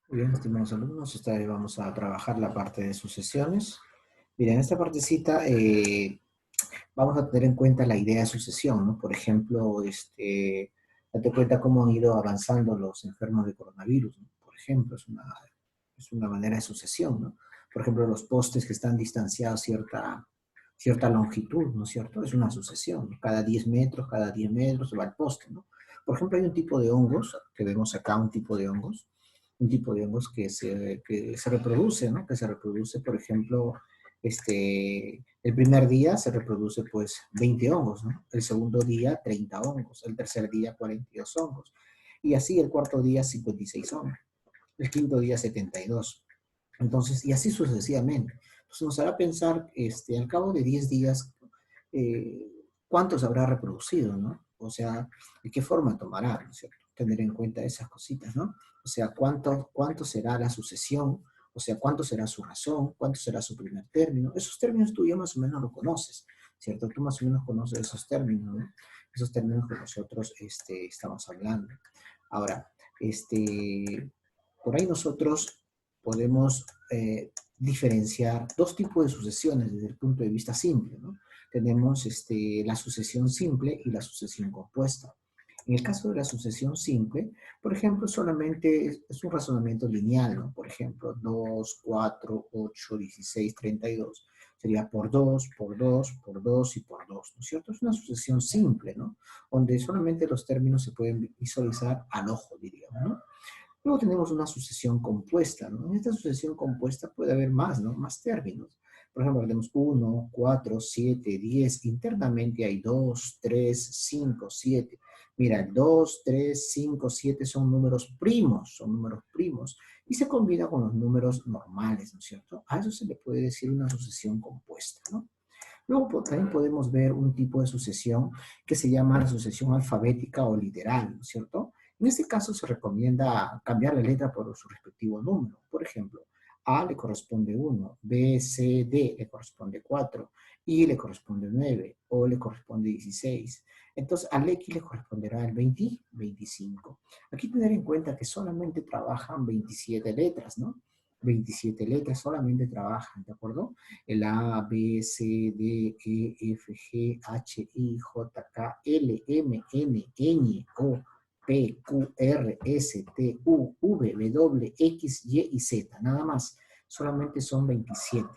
Muy bien, estimados alumnos, esta vez vamos a trabajar la parte de sucesiones. Mira, en esta partecita vamos a tener en cuenta la idea de sucesión, ¿no? Por ejemplo, date cuenta cómo han ido avanzando los enfermos de coronavirus, ¿no? Por ejemplo, es una manera de sucesión, ¿no? Por ejemplo, los postes que están distanciados cierta longitud, ¿no es cierto? Es una sucesión, ¿no? Cada 10 metros se va el poste, ¿no? Por ejemplo, hay un tipo de hongos, que vemos acá un tipo de hongos que se reproduce, ¿no? Que se reproduce, por ejemplo, el primer día se reproduce pues 20 hongos, ¿no? El segundo día 30 hongos, el tercer día 42 hongos, y así el cuarto día 56 hongos, el quinto día 72. Entonces, y así sucesivamente. Entonces nos hará pensar, al cabo de 10 días, eh, cuánto se habrá reproducido, ¿no? O sea, de qué forma tomará, ¿no es cierto? Tener en cuenta esas cositas, ¿no? O sea, cuánto será la sucesión, o sea, cuánto será su razón, cuánto será su primer término. Esos términos tú ya más o menos lo conoces, ¿cierto? Tú más o menos conoces esos términos, ¿no? Esos términos que nosotros estamos hablando. Ahora, por ahí nosotros podemos diferenciar dos tipos de sucesiones desde el punto de vista simple, ¿no? Tenemos la sucesión simple y la sucesión compuesta. En el caso de la sucesión simple, por ejemplo, solamente es un razonamiento lineal, ¿no? Por ejemplo, 2, 4, 8, 16, 32. Sería por 2, por 2, por 2 y por 2, ¿no es cierto? Es una sucesión simple, ¿no? Donde solamente los términos se pueden visualizar al ojo, diríamos, ¿no? Luego tenemos una sucesión compuesta, ¿no? En esta sucesión compuesta puede haber más, ¿no? Más términos. Por ejemplo, tenemos 1, 4, 7, 10. Internamente hay 2, 3, 5, 7. Mira, 2, 3, 5, 7 son números primos, y se combina con los números normales, ¿no es cierto? A eso se le puede decir una sucesión compuesta, ¿no? Luego también podemos ver un tipo de sucesión que se llama la sucesión alfabética o literal, ¿no es cierto? En este caso se recomienda cambiar la letra por su respectivo número. Por ejemplo, A le corresponde 1, B, C, D le corresponde 4, I le corresponde 9, O le corresponde 16. Entonces al X le corresponderá el 20, 25. Aquí tener en cuenta que solamente trabajan 27 letras, ¿no? 27 letras solamente trabajan, ¿de acuerdo? El A, B, C, D, E, F, G, H, I, J, K, L, M, N, Ñ, O, P, Q, R, S, T, U, V, W, X, Y y Z. Nada más. Solamente son 27.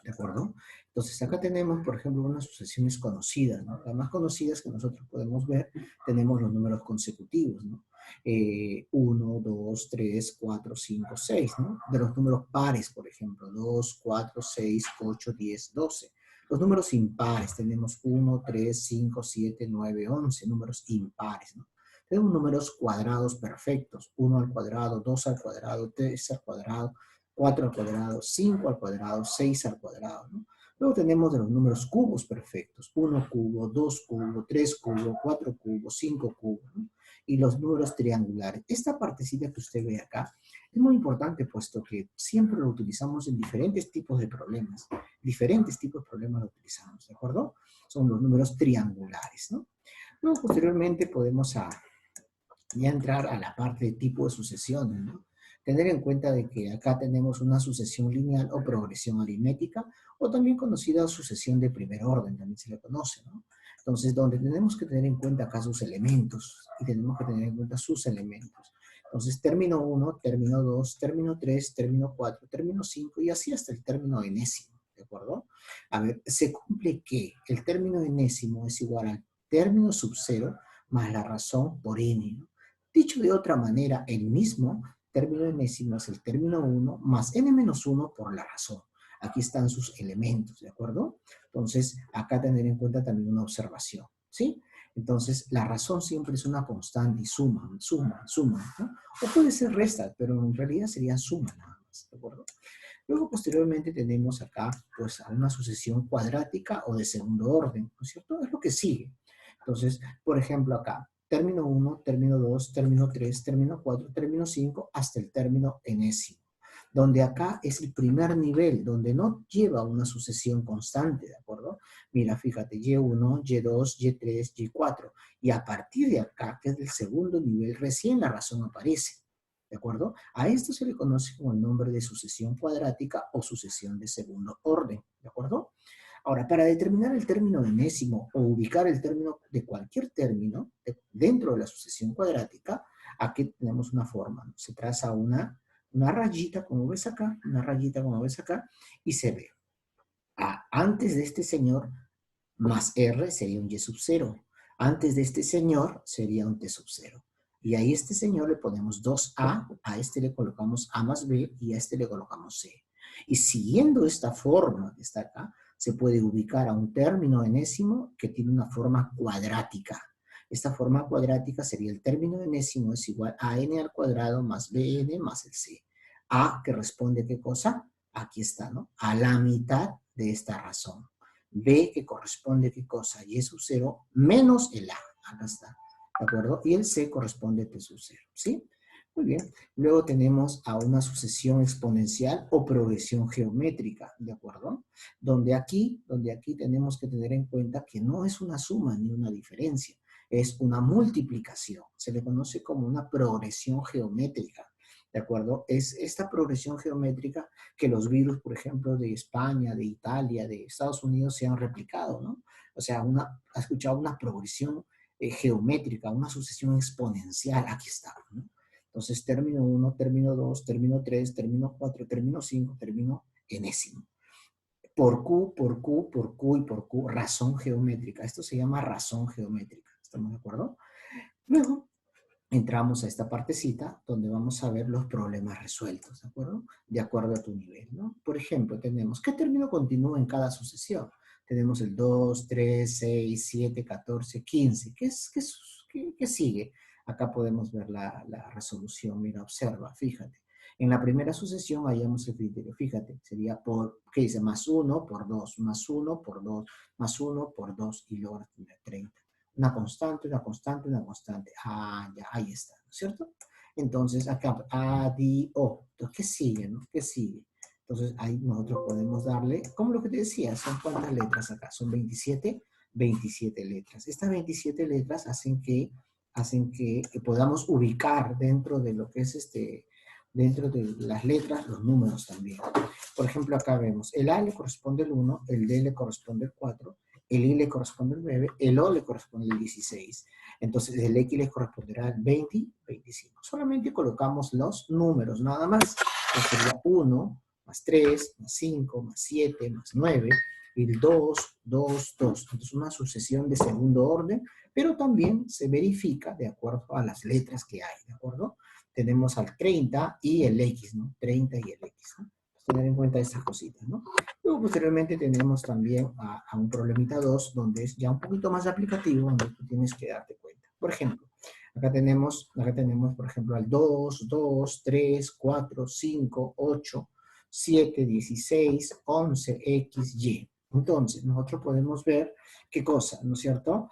¿De acuerdo? Entonces acá tenemos, por ejemplo, unas sucesiones conocidas, ¿no? Las más conocidas que nosotros podemos ver, tenemos los números consecutivos, ¿no? 1, 2, 3, 4, 5, 6, ¿no? De los números pares, por ejemplo, 2, 4, 6, 8, 10, 12. Los números impares, tenemos 1, 3, 5, 7, 9, 11, números impares, ¿no? Tenemos números cuadrados perfectos, 1 al cuadrado, 2 al cuadrado, 3 al cuadrado, 4 al cuadrado, 5 al cuadrado, 6 al cuadrado, ¿no? Luego tenemos de los números cubos perfectos, 1 cubo, 2 cubo, 3 cubo, 4 cubo, 5 cubo, ¿no? Y los números triangulares. Esta partecita que usted ve acá es muy importante, puesto que siempre lo utilizamos en diferentes tipos de problemas. Diferentes tipos de problemas lo utilizamos, ¿de acuerdo? Son los números triangulares, ¿no? Luego, posteriormente, podemos ya entrar a la parte de tipo de sucesiones, ¿no? Tener en cuenta de que acá tenemos una sucesión lineal o progresión aritmética, o también conocida sucesión de primer orden, también se le conoce, ¿no? Entonces, donde tenemos que tener en cuenta acá sus elementos, y tenemos que tener en cuenta sus elementos. Entonces, término 1, término 2, término 3, término 4, término 5, y así hasta el término enésimo, ¿de acuerdo? A ver, se cumple que el término enésimo es igual al término sub 0 más la razón por n, ¿no? Dicho de otra manera, el mismo término enésimo es el término 1 más n-1 por la razón. Aquí están sus elementos, ¿de acuerdo? Entonces, acá tener en cuenta también una observación, ¿sí? Entonces, la razón siempre es una constante y suma, suma, suma, ¿no? O puede ser resta, pero en realidad sería suma nada más, ¿de acuerdo? Luego, posteriormente, tenemos acá, pues, a una sucesión cuadrática o de segundo orden, ¿no es cierto? Es lo que sigue. Entonces, por ejemplo, acá, término 1, término 2, término 3, término 4, término 5, hasta el término enésimo. Donde acá es el primer nivel, donde no lleva una sucesión constante, ¿de acuerdo? Mira, fíjate, Y1, Y2, Y3, Y4. Y a partir de acá, que es el segundo nivel, recién la razón aparece. ¿de acuerdo? A esto se le conoce con el nombre de sucesión cuadrática o sucesión de segundo orden, ¿de acuerdo? Ahora, para determinar el término enésimo o ubicar el término de cualquier término dentro de la sucesión cuadrática, aquí tenemos una forma, ¿no? Se traza una rayita, como ves acá, una rayita como ves acá, y se ve. Antes de este señor, más R sería un Y sub 0. Antes de este señor sería un T sub 0. Y a este señor le ponemos 2A, a este le colocamos A más B y a este le colocamos C. Y siguiendo esta forma que está acá, se puede ubicar a un término enésimo que tiene una forma cuadrática. Esta forma cuadrática sería el término enésimo es igual a n al cuadrado más bn más el c. A que responde a ¿qué cosa? Aquí está, ¿no? A la mitad de esta razón. B que corresponde a ¿qué cosa? Y sub 0 menos el A. Acá está. ¿De acuerdo? Y el C corresponde a T sub 0. ¿Sí? Muy bien. Luego tenemos a una sucesión exponencial o progresión geométrica. ¿De acuerdo? Donde aquí tenemos que tener en cuenta que no es una suma ni una diferencia. Es una multiplicación. Se le conoce como una progresión geométrica. ¿De acuerdo? Es esta progresión geométrica que los virus, por ejemplo, de España, de Italia, de Estados Unidos se han replicado, ¿no? O sea, ha escuchado una progresión geométrica, una sucesión exponencial, aquí está, ¿no? Entonces, término 1, término 2, término 3, término 4, término 5, término enésimo. Por Q, por Q, por Q y por Q, razón geométrica. Esto se llama razón geométrica. ¿Estamos de acuerdo? Luego, entramos a esta partecita donde vamos a ver los problemas resueltos, ¿de acuerdo? De acuerdo a tu nivel, ¿no? Por ejemplo, tenemos, ¿qué término continúa en cada sucesión? Tenemos el 2, 3, 6, 7, 14, 15. ¿Qué sigue? Acá podemos ver la resolución. Mira, observa, fíjate. En la primera sucesión hallamos el criterio. Fíjate, sería por, ¿qué dice? Más 1 por 2, más 1 por 2, más 1 por 2 y luego tendrá 30. Una constante, una constante, una constante. Ah, ya, ahí está, ¿no es cierto? Entonces, acá, A, D, O. Entonces, ¿qué sigue, no? ¿Qué sigue? Entonces, ahí nosotros podemos darle, como lo que te decía, ¿son cuántas letras acá? Son 27, 27 letras. Estas 27 letras hacen que podamos ubicar dentro de lo que es dentro de las letras, los números también. Por ejemplo, acá vemos, el A le corresponde el 1, el D le corresponde el 4, el I le corresponde el 9, el O le corresponde el 16. Entonces, el X le corresponderá el 20, 25. Solamente colocamos los números, nada más. Entonces, sería 1, más 3, más 5, más 7, más 9, y el 2, 2, 2. Entonces, una sucesión de segundo orden, pero también se verifica de acuerdo a las letras que hay, ¿de acuerdo? Tenemos al 30 y el X, ¿no? 30 y el X, ¿no? Tener en cuenta estas cositas, ¿no? Luego, posteriormente, tenemos también a un problemita 2, donde es ya un poquito más aplicativo, donde tú tienes que darte cuenta. Por ejemplo, acá tenemos, por ejemplo, al 2, 2, 3, 4, 5, 8, 7, 16, 11, X, Y. Entonces, nosotros podemos ver qué cosa, ¿no es cierto?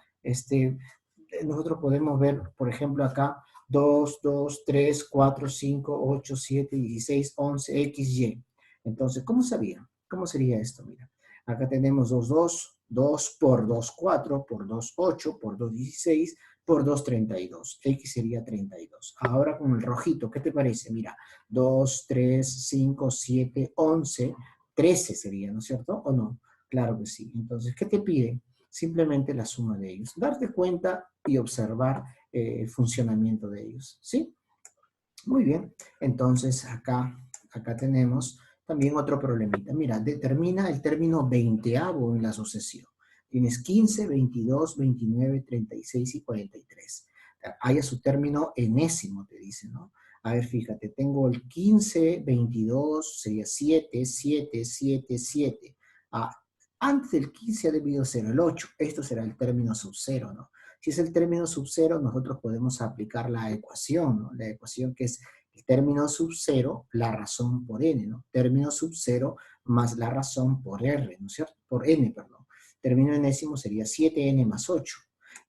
Nosotros podemos ver, por ejemplo, acá 2, 2, 3, 4, 5, 8, 7, 16, 11, X, Y. Entonces, ¿cómo sabía? ¿Cómo sería esto? Mira, acá tenemos 2, 2, 2 por 2, 4, por 2, 8, por 2, 16, por 2, 32. X sería 32. Ahora con el rojito, ¿qué te parece? Mira, 2, 3, 5, 7, 11, 13 sería, ¿no es cierto? ¿O no? Claro que sí. Entonces, ¿qué te pide? Simplemente la suma de ellos. Darte cuenta y observar el funcionamiento de ellos, ¿sí? Muy bien. Entonces, acá tenemos también otro problemita. Mira, determina el término veinteavo en la sucesión. Tienes 15, 22, 29, 36 y 43. Haya su término enésimo, te dice, ¿no? A ver, fíjate, tengo el 15, 22, sería 7, 7, 7, 7. Ah, antes del 15 ha debido ser el 8. Esto será el término sub 0, ¿no? Si es el término sub 0, nosotros podemos aplicar la ecuación, ¿no? La ecuación que es el término sub 0, la razón por n, ¿no? Término sub 0 más la razón por r, ¿no es cierto? Por n, perdón. Término enésimo sería 7n más 8.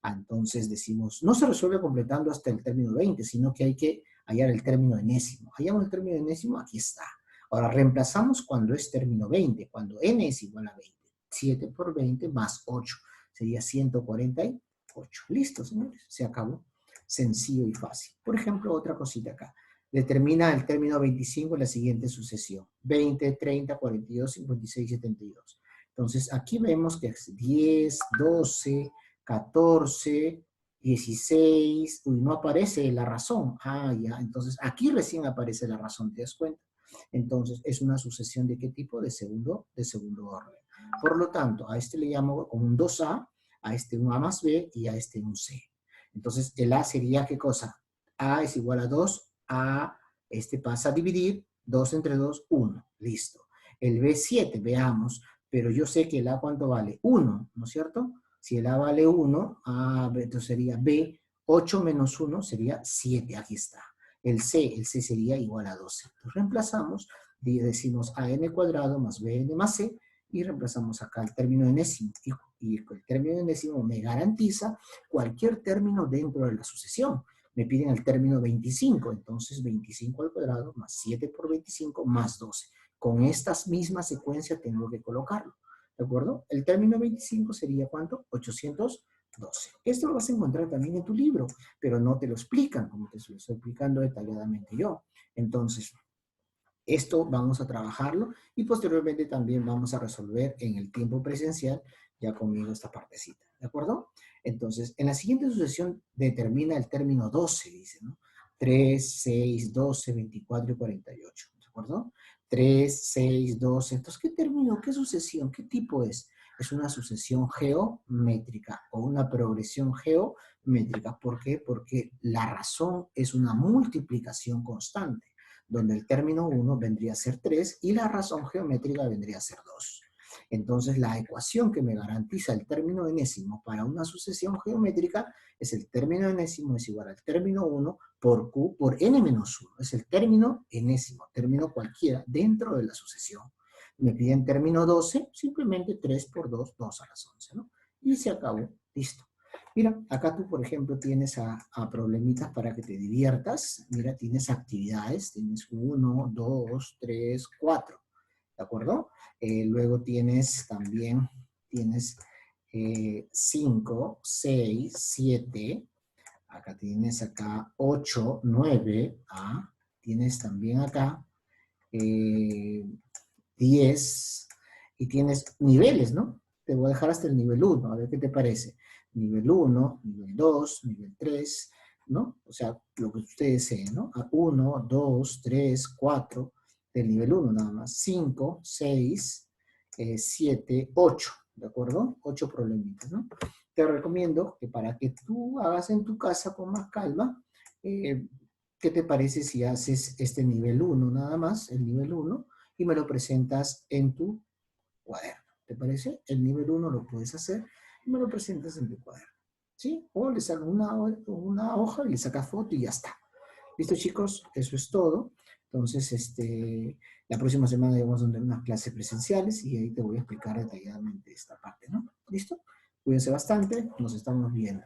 Entonces decimos, no se resuelve completando hasta el término 20, sino que hay que hallar el término enésimo. Hallamos el término enésimo, aquí está. Ahora reemplazamos cuando es término 20, cuando n es igual a 20. 7 por 20 más 8 sería 148. Listo, señores, se acabó. Sencillo y fácil. Por ejemplo, otra cosita acá. Determina el término 25 en la siguiente sucesión. 20, 30, 42, 56, 72. Entonces, aquí vemos que es 10, 12, 14, 16. Uy, no aparece la razón. Ah, ya. Entonces, aquí recién aparece la razón, ¿te das cuenta? Entonces, es una sucesión de qué tipo? De segundo orden. Por lo tanto, a este le llamo como un 2A, a este un A más B y a este un C. Entonces, el A sería ¿qué cosa? A es igual a 2, A, este pasa a dividir, 2 entre 2, 1. Listo. El B7, veamos, pero yo sé que el A ¿cuánto vale? 1, ¿no es cierto? Si el A vale 1, entonces sería B, 8 menos 1 sería 7, aquí está. El C sería igual a 12. Entonces reemplazamos, decimos AN cuadrado más BN más C, y reemplazamos acá el término enésimo. Y el término enésimo me garantiza cualquier término dentro de la sucesión. Me piden el término 25, entonces 25 al cuadrado más 7 por 25 más 12. Con estas mismas secuencias tengo que colocarlo, ¿de acuerdo? El término 25 sería ¿cuánto? 812. Esto lo vas a encontrar también en tu libro, pero no te lo explican como te lo estoy explicando detalladamente yo. Entonces, esto vamos a trabajarlo y posteriormente también vamos a resolver en el tiempo presencial ya conmigo esta partecita, ¿de acuerdo? Entonces, en la siguiente sucesión determina el término 12, dice, ¿no? 3, 6, 12, 24 y 48, ¿de acuerdo? 3, 6, 12, entonces, ¿qué término, qué sucesión, qué tipo es? Es una sucesión geométrica o una progresión geométrica. ¿Por qué? Porque la razón es una multiplicación constante, donde el término 1 vendría a ser 3 y la razón geométrica vendría a ser 2. Entonces, la ecuación que me garantiza el término enésimo para una sucesión geométrica es el término enésimo es igual al término 1 por Q por n menos 1. Es el término enésimo, término cualquiera dentro de la sucesión. Me piden término 12, simplemente 3 por 2, 2 a las 11, ¿no? Y se acabó, listo. Mira, acá tú, por ejemplo, tienes a problemitas para que te diviertas. Mira, tienes actividades, tienes 1, 2, 3, 4, ¿de acuerdo? Luego tienes también, tienes 5, 6, 7, acá tienes acá 8, 9, tienes también acá 10, y tienes niveles, ¿no? Te voy a dejar hasta el nivel 1, a ver qué te parece. Nivel 1, nivel 2, nivel 3, ¿no? O sea, lo que ustedes deseen, ¿no? 1, 2, 3, 4, del nivel 1 nada más. 5, 6, 7, 8, ¿de acuerdo? 8 problemitas, ¿no? Te recomiendo que para que tú hagas en tu casa con más calma, ¿qué te parece si haces este nivel 1 nada más, el nivel 1, y me lo presentas en tu cuaderno? ¿Te parece? El nivel 1 lo puedes hacer y me lo presentas en tu cuaderno. ¿Sí? O le sacas una hoja y le sacas foto y ya está. ¿Listo, chicos? Eso es todo. Entonces, la próxima semana vamos a tener unas clases presenciales y ahí te voy a explicar detalladamente esta parte, ¿no? ¿Listo? Cuídense bastante, nos estamos viendo.